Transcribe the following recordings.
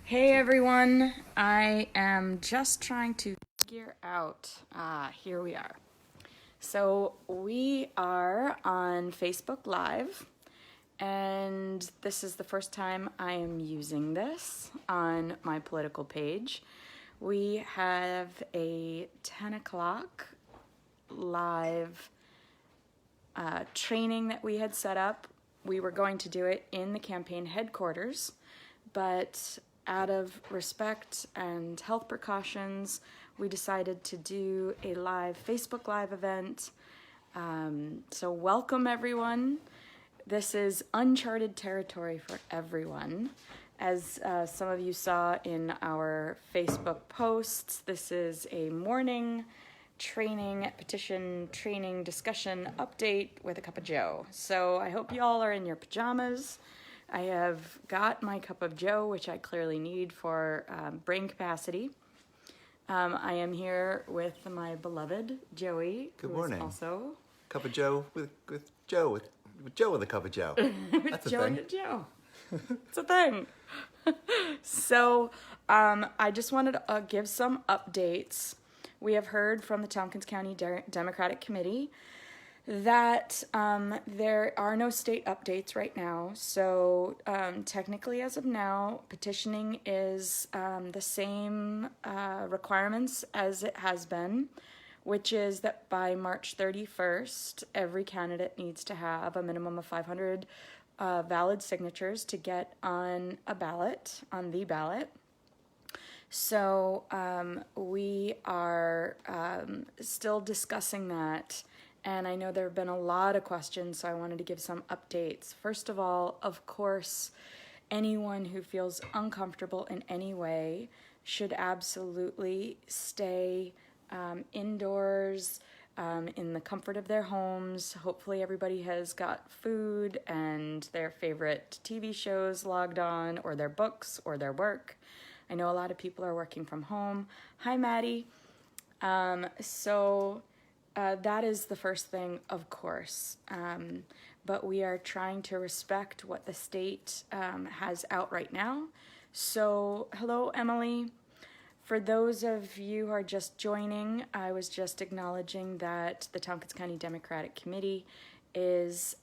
Hey everyone, I am just trying to figure out. Here we are. So we are on Facebook Live, and this is the first time I am using this on my political page. We have a 10 o'clock live training that we had set up. We were going to do it in the campaign headquarters, but out of respect and health precautions, we decided to do a live Facebook Live event. So welcome everyone. This is uncharted territory for everyone. As some of you saw in our Facebook posts, this is a morning petition training discussion update with a cup of joe. So I hope you all are in your pajamas. I have got my cup of joe, which I clearly need for brain capacity. I am here with my beloved Joey. Good morning. Also cup of joe with Joe with Joe with a cup of joe. That's a Joe thing. and Joe. It's a thing. So I just wanted to give some updates. We have heard from the Tompkins County Democratic Committee that there are no state updates right now. So technically, as of now, petitioning is the same requirements as it has been, which is that by March 31st, every candidate needs to have a minimum of 500 valid signatures to get on the ballot. So we are still discussing that. And I know there have been a lot of questions, so I wanted to give some updates. First of all, of course, anyone who feels uncomfortable in any way should absolutely stay indoors in the comfort of their homes. Hopefully everybody has got food and their favorite TV shows logged on, or their books, or their work. I know a lot of people are working from home. Hi, Maddie. That is the first thing, of course, but we are trying to respect what the state has out right now. So, hello, Emily. For those of you who are just joining, I was just acknowledging that the Tompkins County Democratic Committee is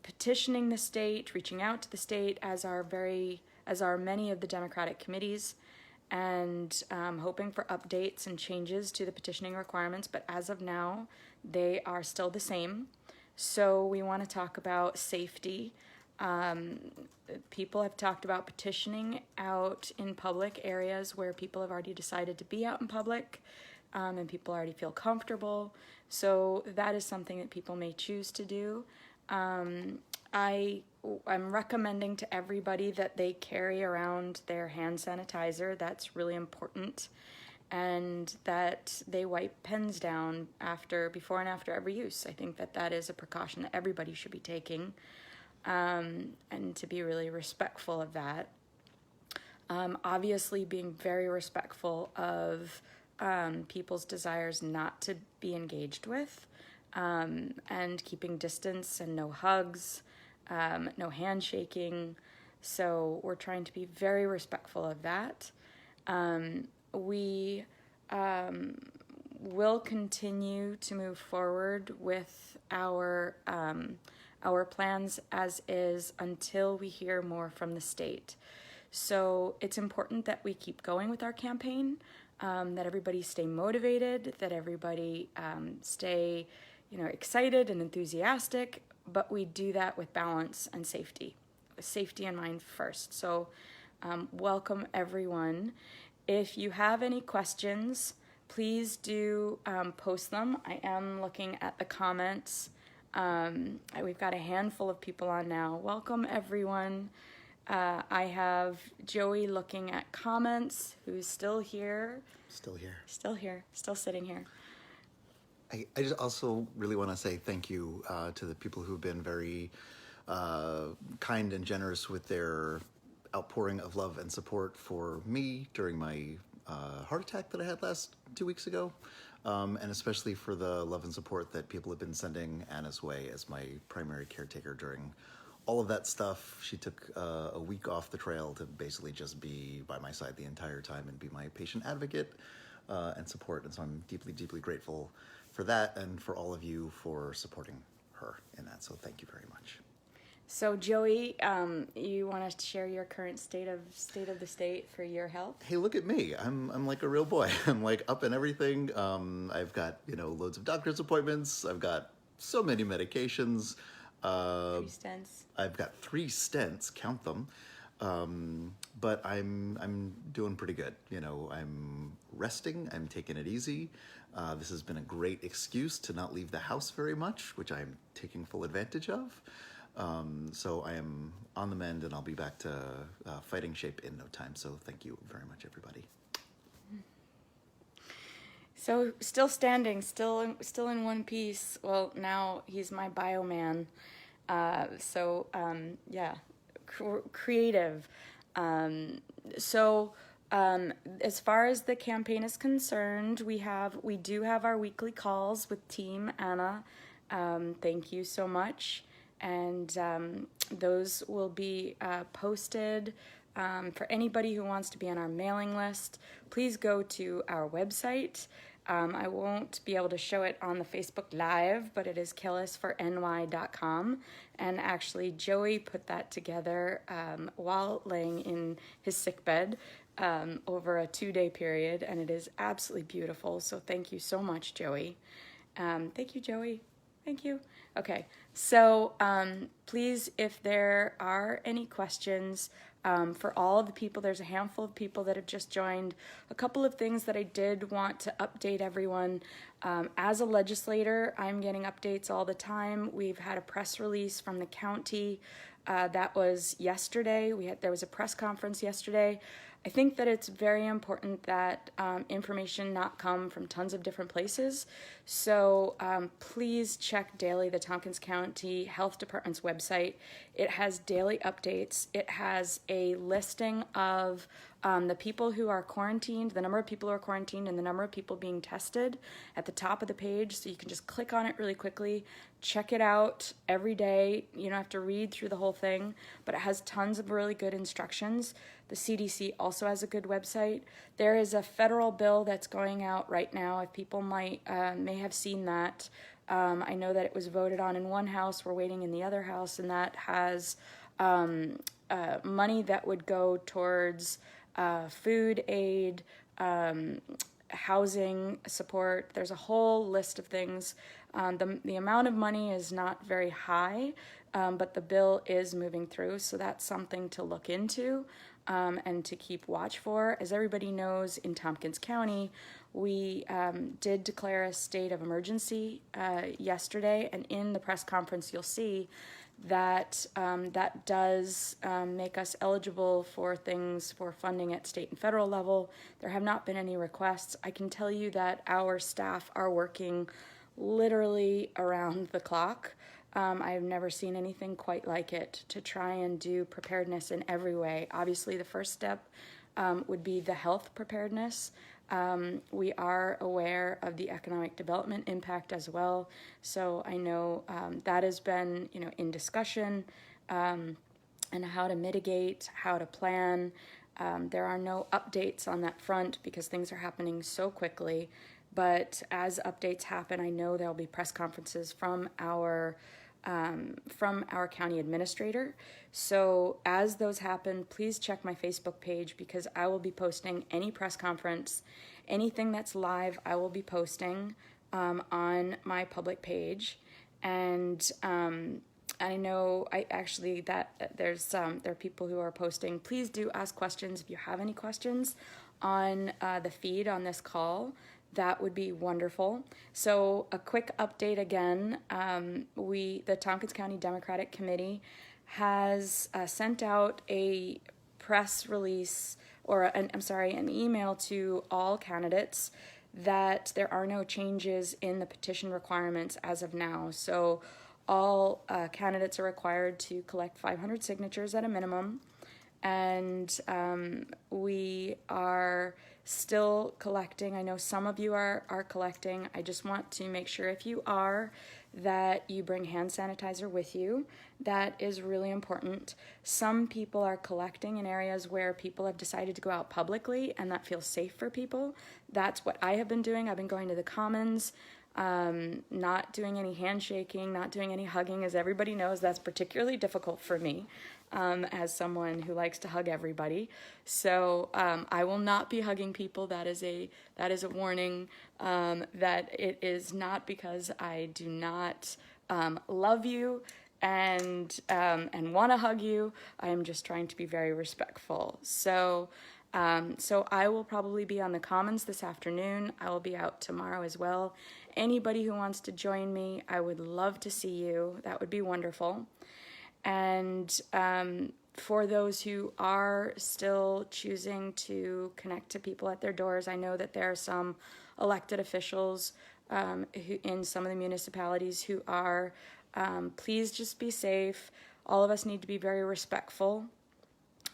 petitioning the state, reaching out to the state, as are many of the Democratic committees, and hoping for updates and changes to the petitioning requirements. But as of now, they are still the same. So we want to talk about safety. People have talked about petitioning out in public areas where people have already decided to be out in public, and people already feel comfortable. So that is something that people may choose to do. I'm recommending to everybody that they carry around their hand sanitizer. That's really important. And that they wipe pens down before and after every use. I think that is a precaution that everybody should be taking, and to be really respectful of that. Obviously being very respectful of people's desires not to be engaged with, and keeping distance and no hugs, no handshaking. So we're trying to be very respectful of that. We will continue to move forward with our plans as is until we hear more from the state. So it's important that we keep going with our campaign, that everybody stay motivated, that everybody stay excited and enthusiastic, but we do that with balance and safety in mind first. So welcome everyone. If you have any questions, please do post them. I am looking at the comments. We've got a handful of people on now. Welcome everyone. I have Joey looking at comments, who's still here. Still sitting here. I just also really want to say thank you to the people who've been very kind and generous with their outpouring of love and support for me during my heart attack that I had 2 weeks ago, and especially for the love and support that people have been sending Anna's way as my primary caretaker during all of that stuff. She took a week off the trail to basically just be by my side the entire time and be my patient advocate and support. And so I'm deeply, deeply grateful for that and for all of you for supporting her in that. So thank you very much. So Joey, you want to share your current state of the state for your health? Hey, look at me. I'm like a real boy. I'm like up in everything. I've got, loads of doctor's appointments. I've got so many medications. 3 stents. I've got 3 stents, count them. But I'm doing pretty good. I'm resting. I'm taking it easy. This has been a great excuse to not leave the house very much, which I'm taking full advantage of. So I am on the mend, and I'll be back to fighting shape in no time. So thank you very much, everybody. So still standing, still in one piece. Well, now he's my bioman. Creative. As far as the campaign is concerned, we do have our weekly calls with Team Anna. Thank you so much. And those will be posted for anybody who wants to be on our mailing list. Please go to our website. I won't be able to show it on the Facebook Live, but it is killusforny.com. And actually, Joey put that together while laying in his sickbed over a 2-day period, and it is absolutely beautiful. So thank you so much, Joey. Thank you, Joey. Thank you. Okay, so please, if there are any questions for all of the people, there's a handful of people that have just joined. A couple of things that I did want to update everyone. As a legislator, I'm getting updates all the time. We've had a press release from the county that was yesterday. There was a press conference yesterday. I think that it's very important that information not come from tons of different places. So please check daily the Tompkins County Health Department's website. It has daily updates. It has a listing of the people who are quarantined, the number of people who are quarantined, and the number of people being tested at the top of the page. So you can just click on it really quickly, check it out every day. You don't have to read through the whole thing, but it has tons of really good instructions. The CDC also has a good website. There is a federal bill that's going out right now. If people may have seen that. I know that it was voted on in one house. We're waiting in the other house, and that has money that would go towards food aid, housing support. There's a whole list of things. The amount of money is not very high, but the bill is moving through, so that's something to look into and to keep watch for. As everybody knows, in Tompkins County, we did declare a state of emergency yesterday, and in the press conference you'll see that that does make us eligible for things for funding at state and federal level. There have not been any requests. I can tell you that our staff are working literally around the clock. I've never seen anything quite like it to try and do preparedness in every way. Obviously, the first step would be the health preparedness. We are aware of the economic development impact as well. So I know that has been, in discussion, and how to mitigate, how to plan. There are no updates on that front because things are happening so quickly. But as updates happen, I know there'll be press conferences from our county administrator. So as those happen, please check my Facebook page because I will be posting any press conference, anything that's live, I will be posting on my public page. And I know that there are people who are posting. Please do ask questions if you have any questions on the feed on this call. That would be wonderful. So a quick update again. The Tompkins County Democratic Committee has sent out a press release an email to all candidates that there are no changes in the petition requirements as of now. So all candidates are required to collect 500 signatures at a minimum. And we are still collecting. I know some of you are collecting. I just want to make sure if you are, that you bring hand sanitizer with you. That is really important. Some people are collecting in areas where people have decided to go out publicly and that feels safe for people. That's what I have been doing. I've been going to the commons, not doing any handshaking, not doing any hugging. As everybody knows, that's particularly difficult for me as someone who likes to hug everybody. So I will not be hugging people. That is a warning. That it is not because I do not love you and want to hug you. I am just trying to be very respectful. So I will probably be on the Commons this afternoon. I will be out tomorrow as well. Anybody who wants to join me, I would love to see you. That would be wonderful. And for those who are still choosing to connect to people at their doors, I know that there are some elected officials who, in some of the municipalities who are, please just be safe. All of us need to be very respectful.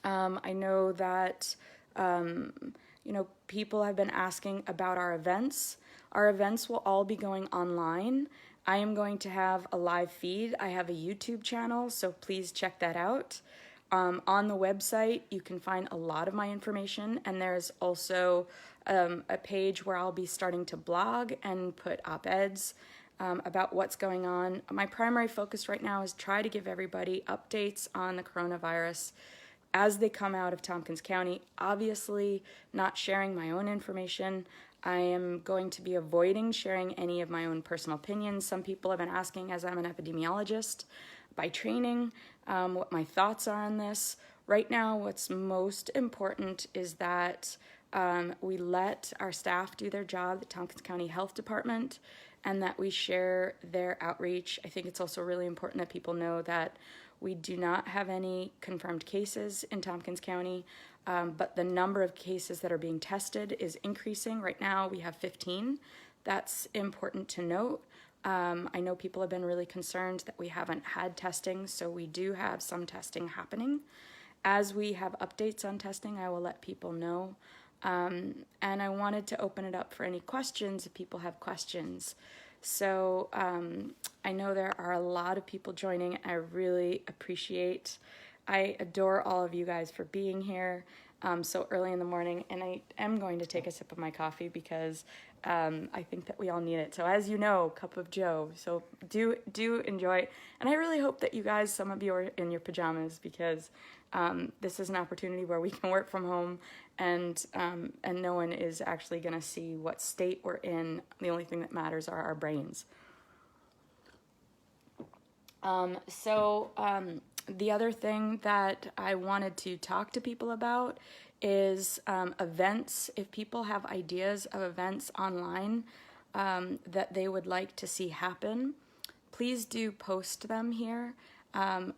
I know that, people have been asking about our events. Our events will all be going online. I am going to have a live feed. I have a YouTube channel, so please check that out. On the website, you can find a lot of my information, and there's also a page where I'll be starting to blog and put op-eds about what's going on. My primary focus right now is try to give everybody updates on the coronavirus as they come out of Tompkins County. Obviously, not sharing my own information. I am going to be avoiding sharing any of my own personal opinions. Some people have been asking, as I'm an epidemiologist by training, what my thoughts are on this. Right now, what's most important is that we let our staff do their job, the Tompkins County Health Department, and that we share their outreach. I think it's also really important that people know that we do not have any confirmed cases in Tompkins County, but the number of cases that are being tested is increasing. Right now, we have 15. That's important to note. I know people have been really concerned that we haven't had testing, so we do have some testing happening. As we have updates on testing, I will let people know. And I wanted to open it up for any questions if people have questions. So I know there are a lot of people joining. I really I adore all of you guys for being here so early in the morning. And I am going to take a sip of my coffee because I think that we all need it. So as you know, cup of joe. So do enjoy it. And I really hope that you guys, some of you are in your pajamas because this is an opportunity where we can work from home and no one is actually going to see what state we're in. The only thing that matters are our brains. The other thing that I wanted to talk to people about is events. If people have ideas of events online that they would like to see happen, please do post them here.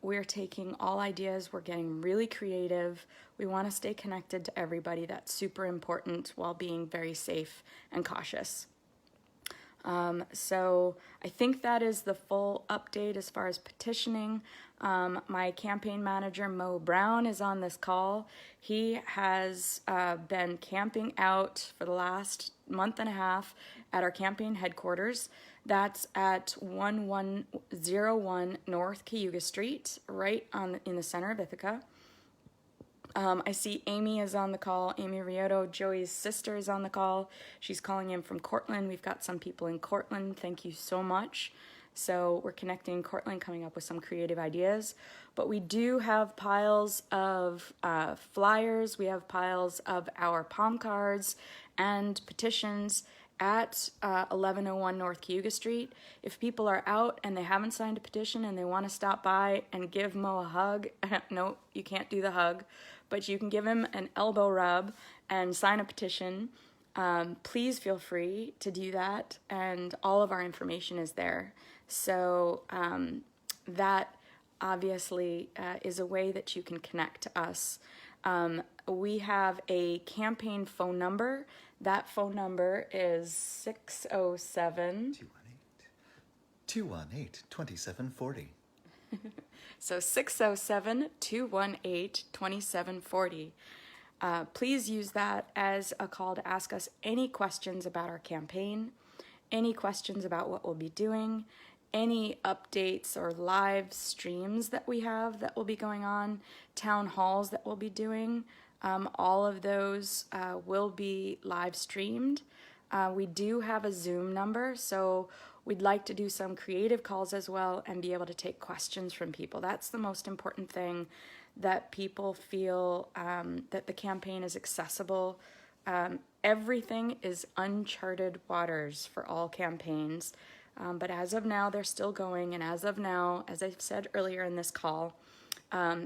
We're taking all ideas. We're getting really creative. We want to stay connected to everybody. That's super important while being very safe and cautious. So I think that is the full update as far as petitioning. My campaign manager, Mo Brown, is on this call. He has been camping out for the last month and a half at our campaign headquarters. That's at 1101 North Cayuga Street, right in the center of Ithaca. I see Amy is on the call. Amy Riotto, Joey's sister, is on the call. She's calling in from Cortland. We've got some people in Cortland. Thank you so much. So we're connecting in Cortland, coming up with some creative ideas. But we do have piles of flyers. We have piles of our palm cards and petitions at 1101 North Cayuga Street. If people are out and they haven't signed a petition and they want to stop by and give Mo a hug, no, you can't do the hug, but you can give him an elbow rub and sign a petition. Please feel free to do that, and all of our information is there. So that obviously is a way that you can connect to us. We have a campaign phone number. That phone number is 607 218-2740. So 607-218-2740. Please use that as a call to ask us any questions about our campaign, any questions about what we'll be doing, any updates or live streams that we have that will be going on, town halls that we'll be doing, all of those will be live streamed. We do have a Zoom number, so we'd like to do some creative calls as well and be able to take questions from people. That's the most important thing, that people feel that the campaign is accessible. Everything is uncharted waters for all campaigns. But as of now, they're still going. And as of now, as I said earlier in this call,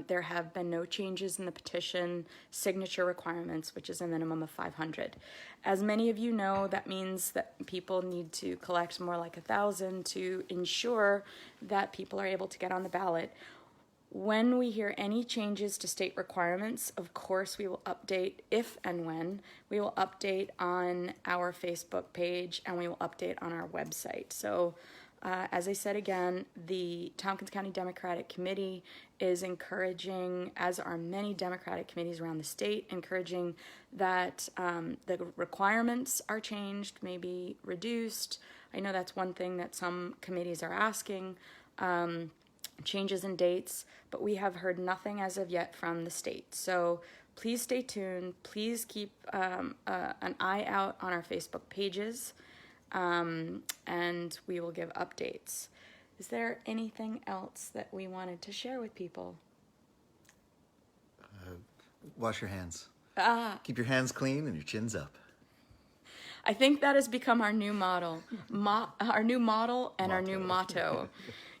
there have been no changes in the petition signature requirements, which is a minimum of 500. As many of you know, that means that people need to collect more like 1,000 to ensure that people are able to get on the ballot. When we hear any changes to state requirements, of course, we will update, if and when, we will update on our Facebook page and we will update on our website. So, as I said again, the Tompkins County Democratic Committee is encouraging, as are many Democratic committees around the state, encouraging that the requirements are changed, maybe reduced. I know that's one thing that some committees are asking. Changes in dates, but we have heard nothing as of yet from the state. So please stay tuned. Please keep an eye out on our Facebook pages, and we will give updates. Is there anything else that we wanted to share with people? Wash your hands. Keep your hands clean and your chins up. I think that has become our new model, our new model and our new motto.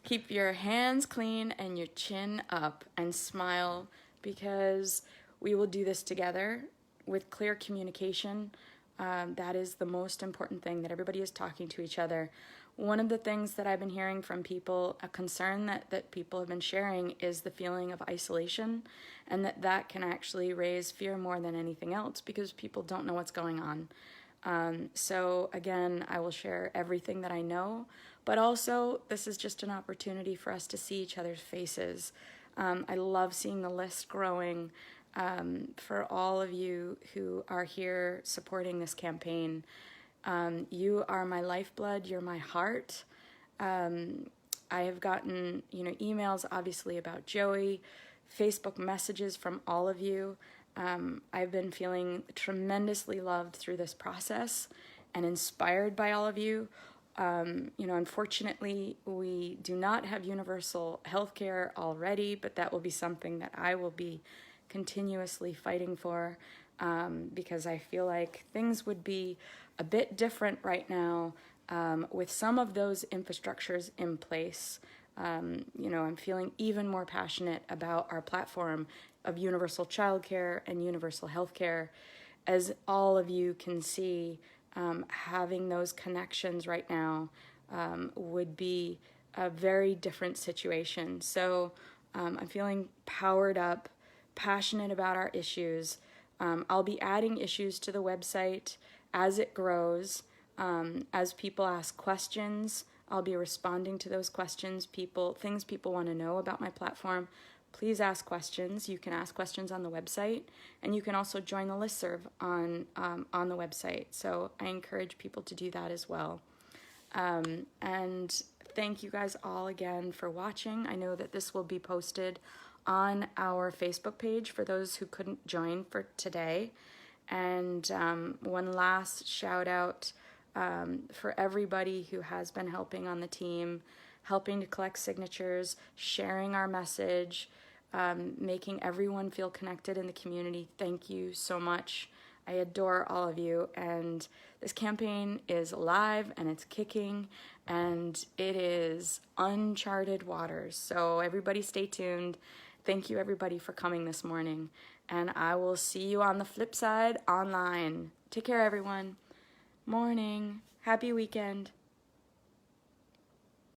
Keep your hands clean and your chin up and smile, because we will do this together with clear communication. That is the most important thing, that everybody is talking to each other. One of the things that I've been hearing from people, a concern that people have been sharing, is the feeling of isolation, and that can actually raise fear more than anything else, because people don't know what's going on. So again, I will share everything that I know, but also this is just an opportunity for us to see each other's faces. I love seeing the list growing for all of you who are here supporting this campaign. You are my lifeblood, you're my heart. I have gotten, emails obviously about Joey, Facebook messages from all of you. I've been feeling tremendously loved through this process and inspired by all of you. Unfortunately, we do not have universal health care already, but that will be something that I will be continuously fighting for, because I feel like things would be a bit different right now with some of those infrastructures in place. I'm feeling even more passionate about our platform of universal childcare and universal health care. As all of you can see, having those connections right now would be a very different situation. So I'm feeling powered up, passionate about our issues. I'll be adding issues to the website as it grows. As people ask questions, I'll be responding to those questions. Things people want to know about my platform, please ask questions. You can ask questions on the website, and you can also join the listserv on the website. So I encourage people to do that as well. And thank you guys all again for watching. I know that this will be posted on our Facebook page for those who couldn't join for today. And one last shout out for everybody who has been helping on the team, helping to collect signatures, sharing our message, making everyone feel connected in the community. Thank you so much. I adore all of you, and this campaign is alive and it's kicking, and it is uncharted waters. So everybody stay tuned. Thank you everybody for coming this morning, and I will see you on the flip side online. Take care everyone. Morning. Happy weekend.